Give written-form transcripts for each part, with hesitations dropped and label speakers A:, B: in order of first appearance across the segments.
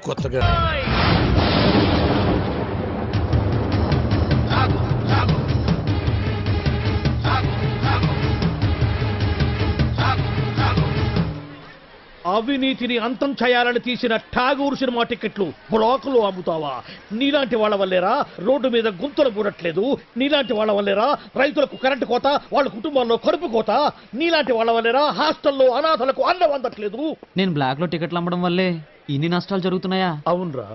A: కొత్తగా
B: అవినీతిని అంతం చేయాలని తీసిన ఠాగూర్ సినిమా టికెట్లు బ్లాకులో అమ్ముతావా? నీలాంటి వాళ్ళ వల్లేరా రోడ్డు మీద గుంతలు పూడట్లేదు, నీలాంటి వాళ్ళ వల్లేరా రైతులకు కరెంటు కోత, వాళ్ళ కుటుంబాల్లో కడుపు కోత, నీలాంటి వాళ్ళ వల్లేరా హాస్టల్లో అనాథలకు అన్నం అందట్లేదు.
C: నేను బ్లాక్ లో టికెట్లు అమ్మడం వల్లే ఇన్ని నష్టాలు జరుగుతున్నాయా?
B: అవునరా,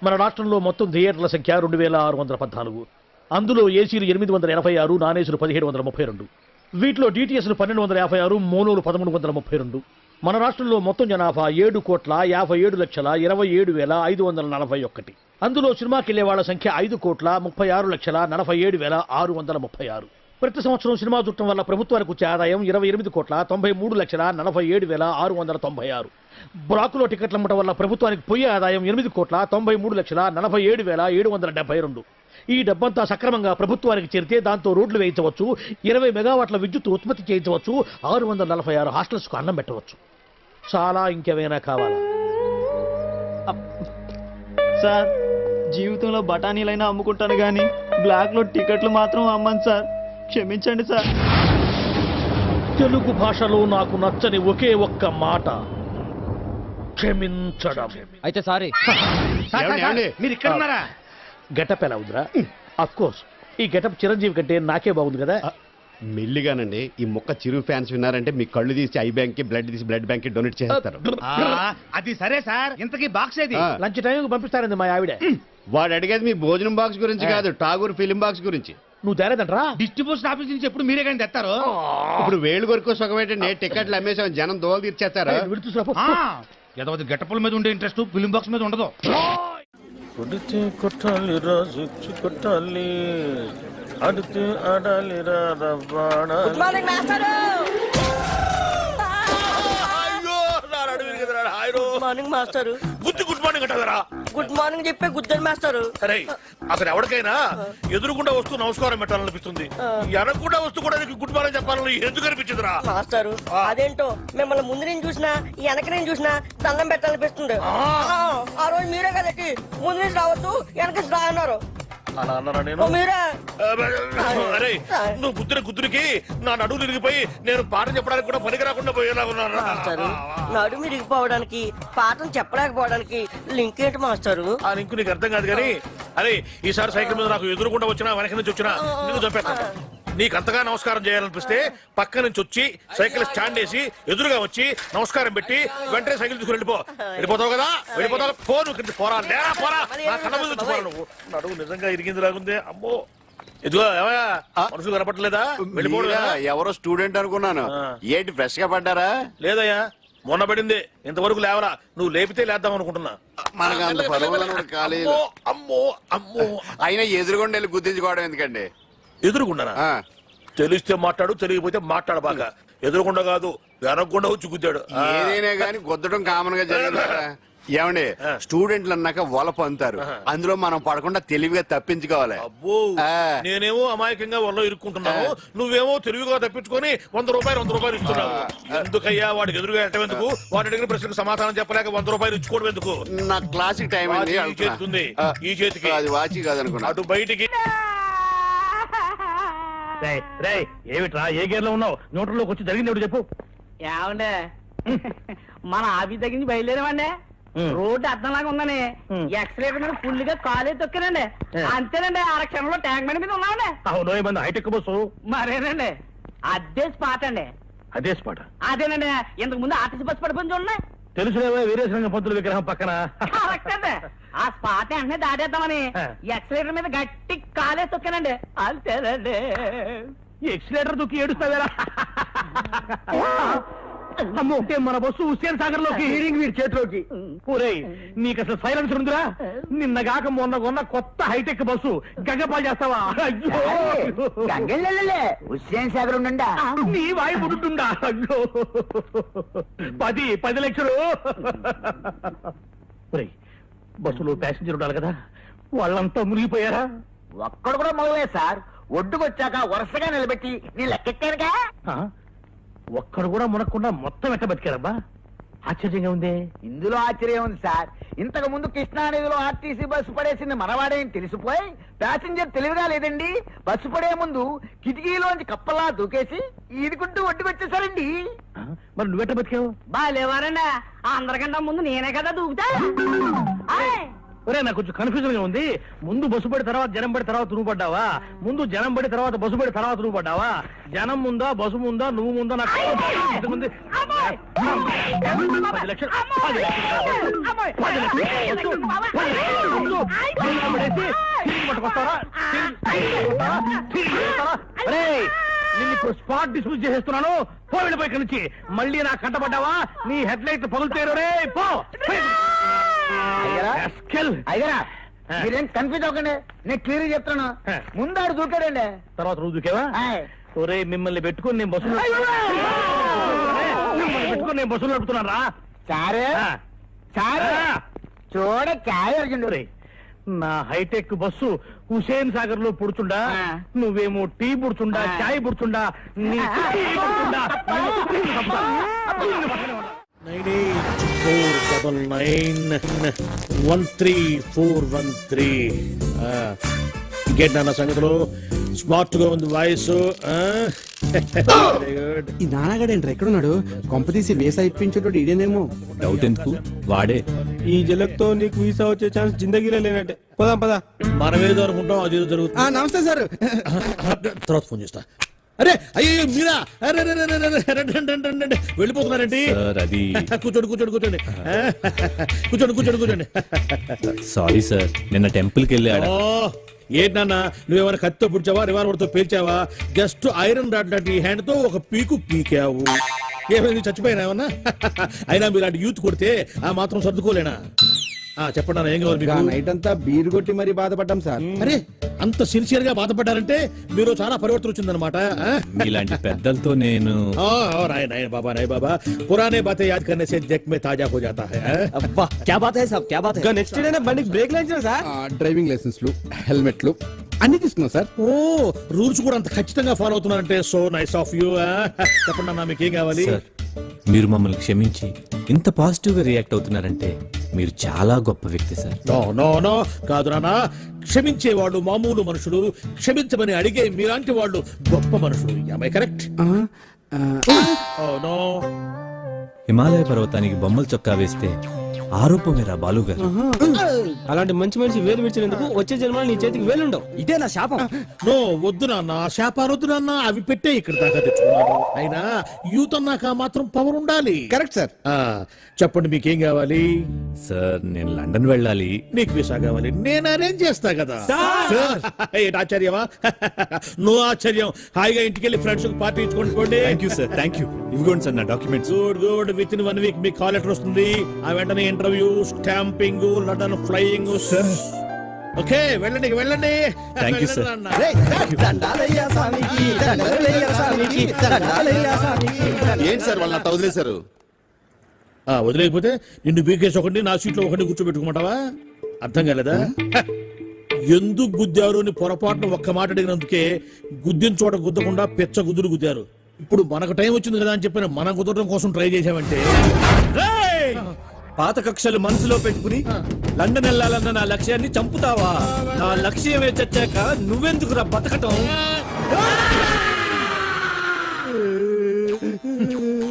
B: మన రాష్ట్రంలో మొత్తం థియేటర్ల సంఖ్య 2614. అందులో ఏసీలు 886, నాన్ ఏసీలు 1732. వీటిలో డిటిఎస్లు 1256, మోనోలు 1332. మన రాష్ట్రంలో మొత్తం జనాభా 7,27,27,541. అందులో సినిమాకి వెళ్లే వాళ్ళ సంఖ్య 5,36,47,636. ప్రతి సంవత్సరం సినిమా చూడటం వల్ల ప్రభుత్వానికి వచ్చే ఆదాయం 28,93,47,696. బ్లాకులో టికెట్లు అమ్మటం వల్ల ప్రభుత్వానికి పోయే ఆదాయం 8,93,47,772. ఈ డబ్బంతా సక్రమంగా ప్రభుత్వానికి చేరితే దాంతో రోడ్లు వేయించవచ్చు, 20 మెగావాట్ల విద్యుత్ ఉత్పత్తి చేయించవచ్చు, 646 హాస్టల్స్ కు అన్నం పెట్టవచ్చు. చాలా ఇంకేమైనా కావాలా?
C: సార్, జీవితంలో బఠానీలైనా అమ్ముకుంటాను గానీ బ్లాక్ లో టికెట్లు మాత్రం అమ్మను సార్. క్షమించండి సార్.
B: తెలుగు భాషలో నాకు నచ్చని ఒకే ఒక్క మాట క్షమించడం.
C: అయితే సారీ.
B: మీరు ఇక్కడ ఉన్నారా? గెటప్ ఎలా ఉందిరా? అఫ్ కోర్స్ ఈ గెటప్ చిరంజీవి కంటే నాకే బాగుంది కదా.
D: మెల్లిగానండి, ఈ మొక్క చిరు ఫ్యాన్స్ విన్నారంటే మీ కళ్ళు తీసి ఐ బ్యాంక్ కి, బ్లడ్ తీసి బ్లడ్ బ్యాంక్ కి డొనేట్ చేస్తారు.
A: అది సరే సార్, ఇంతకీ బాక్స్ ఏది?
B: లంచ్ టైం పంపిస్తారండి మా ఆవిడ.
D: వాడు అడిగేది మీ భోజనం బాక్స్ గురించి కాదు, ఠాగూర్ ఫిలిం బాక్స్ గురించి.
B: నువ్వు తేలేదంటరా?
A: డిస్ట్రిబ్యూషన్ ఆఫీస్ నుంచి ఎప్పుడు మీరే కానీ తెస్తారు.
D: ఇప్పుడు వేలు కొరకు సుఖమేటండి, టికెట్లు అమ్మేసాం, జనం దోలు తీర్చేస్తారు.
A: ఏదో గెటపుల మీద ఉండే ఇంట్రెస్ట్ ఫిలిం బాక్స్ మీద ఉండదు.
E: కొడితే కొట్టాలి రాజు కొట్టాలి, అడితే ఆడాలి రాబాణ.
F: గుడ్ మార్నింగ్ మాస్టారు.
A: గుడ్ మార్నింగ్ అంటారా?
F: గుడ్ మార్నింగ్ చెప్పే గుద్దరు మాస్టారు.
A: అరే అసలు ఎవరికైనా ఎదురుకుండా వస్తూ నమస్కారం పెట్టాలనిపిస్తుంది, వెనకుండా వస్తూ కూడా గుడ్ మార్నింగ్ చెప్పాలని ఎందుకు అనిపించదురా?
F: మాస్టారు అదేంటో మిమ్మల్ని ముందు నేను చూసినా వెనక నేను చూసినా దండం పెట్టాలనిపిస్తుంది. ఆ రోజు మీరే కదకి ముందు నుంచి రావద్దు వెనక నుంచి రా అన్నారు.
A: అలా అన్నారా నేను?
F: మీరే
A: అరే నువ్వు గుద్దురికి నా నడువు తిరిగిపోయి నేను పాఠం చెప్పడానికి కూడా పనికి రాకుండా పోయేలా ఉన్నాను.
F: మాస్టారు నడుము ఇరిగిపోవడానికి పాఠం చెప్పలేకపోవడానికి లింక్ ఏంటి మాస్టారు?
A: ఆ లింక్ నీకు అర్థం కాదు కానీ, అరే ఈసారి సైకిల్ మీద నాకు ఎదురుకుండా వచ్చినా వెనక నుంచి వచ్చినా నిన్ను చంపేస్తాను. నీకు అంతగా నమస్కారం చేయాలనిపిస్తే పక్క నుంచి వచ్చి సైకిల్ స్టాండ్ వేసి ఎదురుగా వచ్చి నమస్కారం పెట్టి వెంటనే సైకిల్ తీసుకుని వెళ్ళిపోతావు కదా. వెళ్ళిపోతావు పోరా లేరా పోరా, నా కళ్ళ మీద వచ్చి పోరా. నువ్వు నడువు నిజంగా ఇరిగింది లాగుంది. అమ్మో ఇదిగో ఏమయ్యా మనుషులు కనపట్లేదా? వెళ్ళిపోవడం
D: ఎవరో స్టూడెంట్ అనుకున్నాను. ఏంటి ఫ్రెష్ గా పడ్డారా?
A: లేదయ్యా మొన్న పడింది, ఇంతవరకు లేవరా. నువ్వు లేపితే లేద్దాం అనుకుంటున్నా.
D: మనకు అంత పదవులను ఖాళీ.
A: అమ్మో అమ్మో,
D: అయినా ఎదురుగుండా వెళ్ళి గుర్తించుకోవడం ఎందుకండి?
A: ఎదురుకుండానా? తెలిస్తే మాట్లాడు, తెలియకపోతే మాట్లాడు. బాగా ఎదురుకుండా కాదు వెనకుండా వచ్చి గుద్దాడు.
D: ఏదైనా గానీ గుద్దడం కామన్ గా జరిగింది. ఏమండి, స్టూడెంట్లు అన్నాక వల పొందుతారు, అందులో మనం పడకుండా తెలివిగా తప్పించుకోవాలి.
A: అబ్బో నేనేమో అమాయకంగా వల్ల ఇరుక్కుంటున్నావు, నువ్వేమో తెలివిగా తప్పించుకొని 100 రూపాయలు ఇస్తున్నావు. ఎందుకయ్యా వాడికి ఎదురుగా ఎట్టేందుకు? వాడి అడిగిన ప్రశ్నకు సమాధానం చెప్పలేక 100 రూపాయలు ఇచ్చుకోవడం ఎందుకు?
D: నా క్లాసిక్ టైం
A: ఈ చేతికి ఈ చేతికి
D: అది వాచి కాదనుకున్నా.
A: అటు బయటికి.
B: ఏమిట్రా ఏ గేర్ లో ఉన్నావు? న్యూట్రల్లోకి వచ్చి జరిగింది ఎవరు చెప్పు.
G: ఏమండే మన ఆఫీస్ దగ్గర నుంచి బయలుదేరామండి. రోడ్డు అర్థంలాగా ఉందని ఎక్సలేటర్ మీద ఫుల్ గా కాలే తొక్కానండి. అంతేనండి, 6 క్షణంలో ట్యాంక్ బండి మీద ఉన్నామండి.
B: అవును ఏమన్నా హైటెక్ బస్సు?
G: మరేనండి అదే స్పాట్ అండి.
B: అదే స్పాట్?
G: అదేనండి, ఇంతకు ముందు ఆర్టీసీ బస్సు పడిపోయింది చూడండి.
B: తెలుసులేవా వీరేశలింగ పంతుల విగ్రహం పక్కన.
G: కరెక్ట్ అండి, ఆ స్పాట్ వెంటనే దాటేద్దామని ఎక్సలేటర్ మీద గట్టి కాలే తొక్కానండి. అంతేనండి.
B: ఎక్సిలేటర్ దుక్కి ఏడుస్తావేరా? అమ్మో మన బస్సు హుస్సేన్ సాగర్ లోకి, వీడి చేతిలోకి. ఊరేయ్ నీకు అసలు సైలెన్స్ ఉందిరా? నిన్నగాక మొన్న కొన్న కొత్త హైటెక్ బస్సు గంగపాలు చేస్తావా?
G: హుస్సేన్ సాగర్ ఉండండి.
B: నీ వాయి పుడుతుందా? అయ్యో 10 లక్షలు. బస్సులో ప్యాసింజర్ ఉండాలి కదా, వాళ్ళంతా మునిగిపోయారా?
G: ఒక్కడు కూడా మొదలలేదు సార్. ఒడ్డుకొచ్చాక వరుసగా నిలబెట్టి నీ లెక్కెట్టానుగా.
B: ఒక్కడు కూడా మునక్కుండా మొత్తం ఎట్ట బతికారబ్బా?
E: ఆశ్చర్యంగా ఉంది.
H: ఇందులో ఆశ్చర్యం ఉంది సార్. ఇంతకు ముందు కృష్ణానదిలో ఆర్టీసీ బస్సు పడేసింది మనవాడే అని తెలిసిపోయి ప్యాసింజర్ తెలివిగా లేదండి, బస్సు పడే ముందు కిటికీలోంచి కప్పలా దూకేసి ఈదుకుంటూ ఒడ్డుకొచ్చేసారండి.
E: మరి నువ్వెట్ట బతికావు?
G: బాగాలేవారండి, అందరికంటే ముందు నేనే కదా దూకుతా. ఆయ్.
E: ఒరే నాకు కొంచెం కన్ఫ్యూజన్ గా ఉంది. ముందు బస్సు పడి తర్వాత జనం పడి తర్వాత నువ్వు పడ్డావా? ముందు జనం పడి తర్వాత బస్సు పడి తర్వాత నువ్వు పడ్డావా? జనం ముందా బస్సు ముందా నువ్వు ముందా? నాకు 10 లక్షలు 10 లక్షలు నిన్ను ఇప్పుడు స్పాట్ డిస్మిస్ చేసేస్తున్నాను. పో వెళ్ళిపోయి ఇక్కడి నుంచి. మళ్ళీ నాకు కంటపడ్డావా నీ హెడ్ లైట్ పగులుతారు రే. పో
H: అయ్యరా మీరేం కన్ఫ్యూజ్ అవ్వకండి, నేను క్లియర్ చెప్తాను. ముందాడు దూకాడండి,
E: తర్వాత రోజు దూకేవా? ఒరే మిమ్మల్ని పెట్టుకుని నేను బస్సులు నడుపుతున్నాను రా.
H: సారే సారే చూడ చాయ్ అడిగిండు.
E: ఒరే నా హైటెక్ బస్సు హుసేన్ సాగర్ లో పుడుచుండా, నువ్వేమో టీ పుడుచుండా, చాయ్ పుడుచుండా, నీ టీ పుడుచుండా.
B: 9849913413. ఇంకేంటి నాన్న సంగతులు? స్మార్ట్ గా ఉంది వాయిస్. Very good.
I: ఈ నాన్నగాడేంట్రా ఎక్కడున్నాడు? కొంపతీసి వేసా ఇప్పించేటోడు ఇదేనేమో.
J: డౌట్ ఎందుకు, వాడే.
I: ఈ జలక్తో నీకు వీసా వచ్చే ఛాన్స్ జిందగీలో లేనట్టే. పదా పదా.
B: మనమేదో అనుకుంటాం, అది జరుగుతుంది.
I: నమస్తే సార్.
B: తర్వాత ఫోన్ చేస్తా. అరే అయ్యో మీరా? అరే వెళ్ళిపోతున్నారండి.
J: సార్ అది
B: కూర్చోండి కూర్చోండి కూర్చోండి కూర్చోండి కూర్చోండి కూర్చోండి.
J: సారీ సార్, నిన్న టెంపుల్ కి వెళ్ళి
B: ఓ ఏంటన్నా, నువ్వేమైనా కత్తితో పుడిచావా, రివాల్వర్తో పేల్చావా? జస్ట్ ఐరన్ రాడ్ లాంటి హ్యాండ్ తో ఒక పీకు పీకావు. ఏమైంది, చచ్చిపోయినా ఏమన్నా? అయినా మీలాంటి యూత్ కొడితే ఆ మాత్రం సర్దుకోలేనా? చెప్పండి అన్న, ఏం కావాలి మీకు?
I: నైట్ అంతా బీర్ కొట్టి మరీ బాధపడ్డాం సార్.
B: అరే అంత సిన్సియర్ గా బాధపడ్డారంటే మీరు చాలా పరివర్తన వచ్చిందనమాట.
J: ఇలాంటి పెద్దలతో నేను
B: नाय बाबा पुराने बातें याद करने से देख में ताजा हो जाता है.
C: క్యా బాత్ హై సాబ్, క్యా బాత్ హై.
I: నెక్స్ట్ డే బండికి బ్రేక్ లైన్స్ సార్. డ్రైవింగ్ లైసెన్స్లు, హెల్మెట్లు అన్ని తీసుకున్నాం సార్.
B: ఓ రూల్స్ కూడా అంత ఖచ్చితంగా ఫాలో అవుతున్నారంటే సో నైస్ ఆఫ్ యూ. చెప్పండి అన్న, మీకు ఏం కావాలి?
J: సార్ మీరు మమ్మల్ని క్షమించి ఇంత పాజిటివ్ గా రియాక్ట్ అవుతున్నారంటే మీరు చాలా గొప్ప వ్యక్తి సార్.
B: నో నో నో కాదు నాన్న, క్షమించే వాళ్ళు మామూలు మనుషులు, క్షమించమని అడిగే మీలాంటి వాళ్ళు గొప్ప మనుషులు. am I correct? Oh no.
J: Himalaya పర్వతానికి బొమ్మల చొక్కా వేస్తే ఆరోపమేరా బాలు గారు.
I: అలాంటి మంచి మనిషి వేలు విడిచినందుకు వచ్చే జన్మలో నీ చేతికి వేలుండవు. ఇదే నా శాపం.
B: నో వద్దు నాన్న, శాపాలు వద్దు నాన్న, అవి పెట్టే ఇక్కడ దాకా తెచ్చుకున్నాను. అయినా యూత్ అన్నాక మాత్రం పవర్ ఉండాలి.
I: Correct sir.
B: చెప్పండి మీకేం కావాలి?
J: సార్ నేను లండన్ వెళ్ళాలి.
B: నీకు వీసా కావాలి, నేను అరేంజ్ చేస్తా కదా. ఏంటి ఆశ్చర్యమా? నువ్వు ఆశ్చర్యం. హాయిగా ఇంటికి వెళ్ళి ఫ్రెండ్స్ పార్టీ ఇచ్చుకోండి పోండి.
J: Thank you sir, thank you. ఇవ్వండి సార్ నా documents.
B: Good good. With in 1 week మీకు కాల్ లెటర్ వస్తుంది. ఆ వెంటనే interview, stamping, London flying. Okay వెళ్ళండి వెళ్ళండి.
J: Thank you sir.
D: ఏంటి సార్ వాళ్ళు అట్లా వదిలేశారు?
B: వదిలేకపోతే నిన్ను బీకేసి ఒకటి, నా సీట్లో ఒకటి కూర్చోబెట్టుకోమంటావా? అర్థం కాలేదా? ఎందుకు గుద్దారు అని పొరపాటున ఒక్క మాట అడిగినందుకే గుద్దిన చోట గుద్దకుండా పెచ్చ గుద్దులు గుద్దారు. ఇప్పుడు మనకు టైం వచ్చింది కదా అని చెప్పిన మనం కుదరడం కోసం ట్రై చేశామంటే
J: పాత కక్షలు మనసులో పెట్టుకుని లండన్ వెళ్ళాలన్న నా లక్ష్యాన్ని చంపుతావా? నా లక్ష్యమే చచ్చాక నువ్వెందుకురా బతకటం?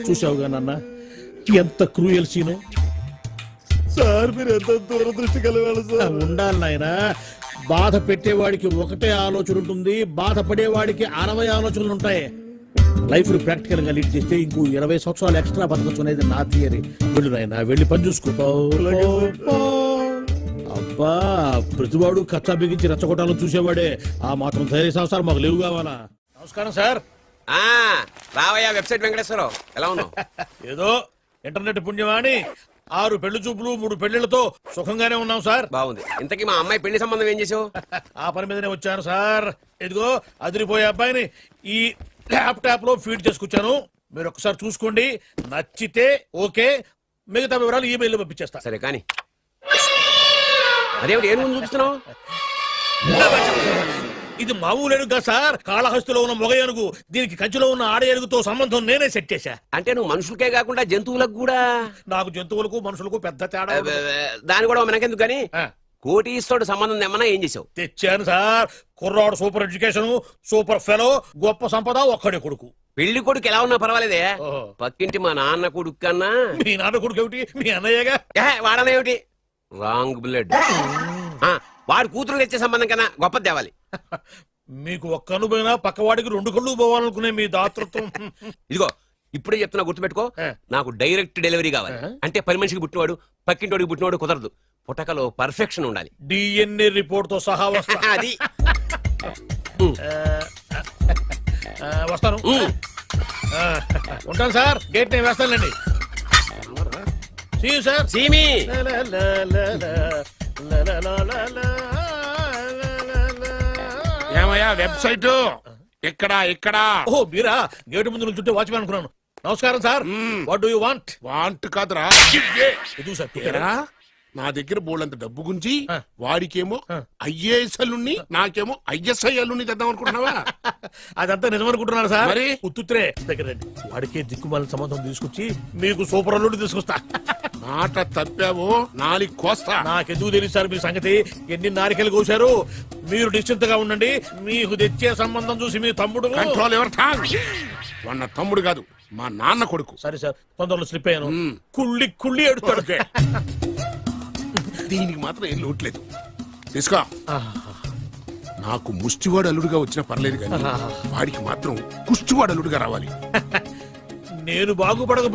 B: చూసావుగా నాన్న ఎంత క్రూయల్ సీను.
I: సార్ మీరు ఎంత దూరదృష్టి కలవాలి సార్.
B: ఉండాలి నాయన. బాధ పెట్టేవాడికి ఒకటే ఆలోచన ఉంటుంది, బాధపడేవాడికి 60 ఆలోచనలు ఉంటాయి. లైఫ్ ప్రాక్టికల్ గా లీడ్ చేస్తే ఇంకో 20 సంవత్సరాలు ఎక్స్ట్రా బతకచ్చు అనేది నా థియరీ. వెళ్ళు నాయన, వెళ్ళి పని చూసుకోతావు. అబ్బా ప్రతివాడు కచ్చా బిగించి రెచ్చగొట్టాలని చూసేవాడే. ఆ మాత్రం ధైర్య సంవత్సరాలు మాకు లేవు కావాలా? నమస్కారం సార్.
K: రావయ్యా వెబ్సైట్ వెంకటేశ్వరరావు, ఎలా ఉన్నావు?
B: ఏదో ఇంటర్నెట్ పుణ్యమాని 6 పెళ్లి చూపులు 3 పెళ్లిళ్లతో సుఖంగానే ఉన్నాం సార్.
K: బాగుంది. ఇంతకీ మా అమ్మాయి పెళ్లి సంబంధం ఏం చేసావు?
B: ఆ పని మీదనే వచ్చాను సార్. ఇదిగో అదిరిపోయే అబ్బాయిని ఈ ల్యాప్టాప్ లో ఫీడ్ చేసుకొచ్చాను. మీరు ఒకసారి చూసుకోండి, నచ్చితే ఓకే, మిగతా వివరాలు ఈమెయిల్ లో పంపించేస్తా.
K: సరే కానీ అదేమిటి ఏం ముందు చూపిస్తున్నావు?
A: ఇది మామూలు ఏనుగుగా సార్, కాళహస్తిలో ఉన్న మొగ ఏనుగు. దీనికి కంచిలో ఉన్న ఆడ ఏనుగుతో సంబంధం నేనే సెట్ చేశా.
K: అంటే నువ్వు మనుషులకే కాకుండా జంతువులకు కూడా?
A: నాకు జంతువులకు మనుషులకు పెద్ద తేడా ఉండదు.
K: దాని కూడా మనకెందుకు గాని
A: ఆ.
K: కోటీశ్వరుడు సంబంధం ఏమన్నా ఏం చేసావు?
A: తెచ్చాను సార్. కుర్రాడు సూపర్ ఎడ్యుకేషన్, సూపర్ ఫెలో, గొప్ప సంపద, ఒక్కడే కొడుకు.
K: పెళ్లి కొడుకు ఎలా ఉన్నా పర్వాలేదే,
A: ఓహో.
K: పక్కింటి మా నాన్న కొడుకు కన్నా
A: మీ నాన్న కొడుకు ఏమిటి, మీ అన్నయ్యగా.
K: వాడనేమిటి రాంగ్ బ్లడ్. వాడు కూతురు తెచ్చే సంబంధం కన్నా గొప్పది తేవాలి.
A: మీకు ఒక్క కన్ను పోయినా పక్కవాడికి 2 కళ్ళు పోవాలనుకునే మీ దాతృత్వం.
K: ఇదిగో ఇప్పుడే చెప్తున్నా, గుర్తుపెట్టుకో. నాకు డైరెక్ట్ డెలివరీ కావాలి. అంటే పని మనిషికి పుట్టినవాడు పక్కింటోడికి పుట్టినవాడు కుదరదు. పుట్టకలో పర్ఫెక్షన్ ఉండాలి.
A: డిఎన్ఏ రిపోర్ట్ తో సహా వస్తా.
K: అది
A: వస్తాను. ఉంటాను సార్, గేట్ నేను వేస్తానులేండి. See you, sir.
K: సీమి
L: ఏమయ్యా వెబ్సైట్ ఇక్కడ ఇక్కడ
A: ఓ మీరా, గేటు ముందు నుంచుంటే వాచ్మెన్ అనుకున్నాను. నమస్కారం sir. What do you want?
L: Want కాదురా
A: ఎదుగు సార్.
L: ఏరా, నా దగ్గర బోళ్ళంత డబ్బు గుంచి
A: ఆ.
L: వాడికేమో ఐఏఎస్ అల్లుణ్ణి నాకేమో ఐఎస్ఐ అల్లుణ్ణి తెద్దాం అనుకుంటున్నావా?
A: అదంతా నిజమనుకుంటున్నారు సార్.
L: మరి?
A: ఉత్తుత్రే దగ్గర రండి. వాడికే దిక్కుమాలిన సంబంధం తీసుకొచ్చి మీకు సూపర్ అల్లుడు తీసుకొస్తా.
L: మాట తప్పావో నాలుగు కోస్తా.
A: నాకెందుకు తెలుసు సార్ మీ సంగతి. ఎన్ని నారికలు కోశారు. మీరు నిశ్చింతగా ఉండండి. మీకు తెచ్చే సంబంధం చూసి మీ తమ్ముడు.
L: కంట్రోల్ ఎవరు థాంగ్? వాడు నా తమ్ముడు కాదు, మా నాన్న కొడుకు.
A: సరే సార్, తొందరలో స్లిప్ అయ్యాను.
L: మ్మ్.
A: కుళ్ళి కుళ్ళి ఎడుతాడు.
L: దీనికి మాత్రం ఏం లోట్లేదు. తీసుకో. నాకు ముష్టివాడు అల్లుడుగా వచ్చినా పర్లేదు కానీ వాడికి మాత్రం కుష్టివాడు అల్లుడుగా రావాలి.
A: నేను బాగుపడక